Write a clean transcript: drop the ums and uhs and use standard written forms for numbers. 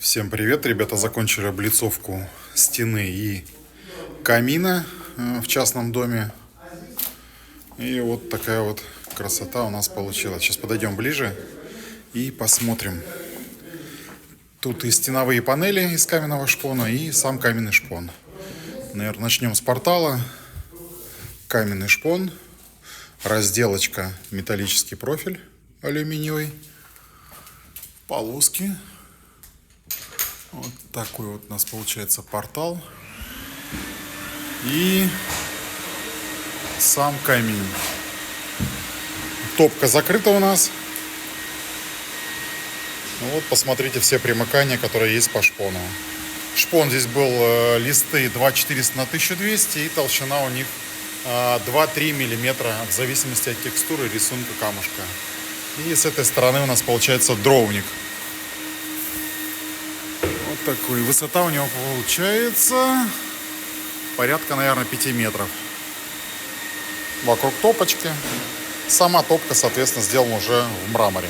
Всем привет, ребята, закончили облицовку стены и камина в частном доме. И вот такая вот красота у нас получилась. Сейчас подойдем ближе и посмотрим. Тут и стеновые панели из каменного шпона, и сам каменный шпон. Наверное, начнем с портала. Каменный шпон, разделочка, металлический профиль алюминиевый, полоски. Вот такой вот у нас получается портал. И сам камень. Топка закрыта у нас. Вот посмотрите все примыкания, которые есть по шпону. Шпон здесь был листы 2400 на 1200 и толщина у них 2-3 миллиметра в зависимости от текстуры и рисунка камушка. И с этой стороны у нас получается дровник. Вот такой. Высота у него получается порядка, наверное, 5 метров. Вокруг топочки. Сама топка, соответственно, сделана уже в мраморе.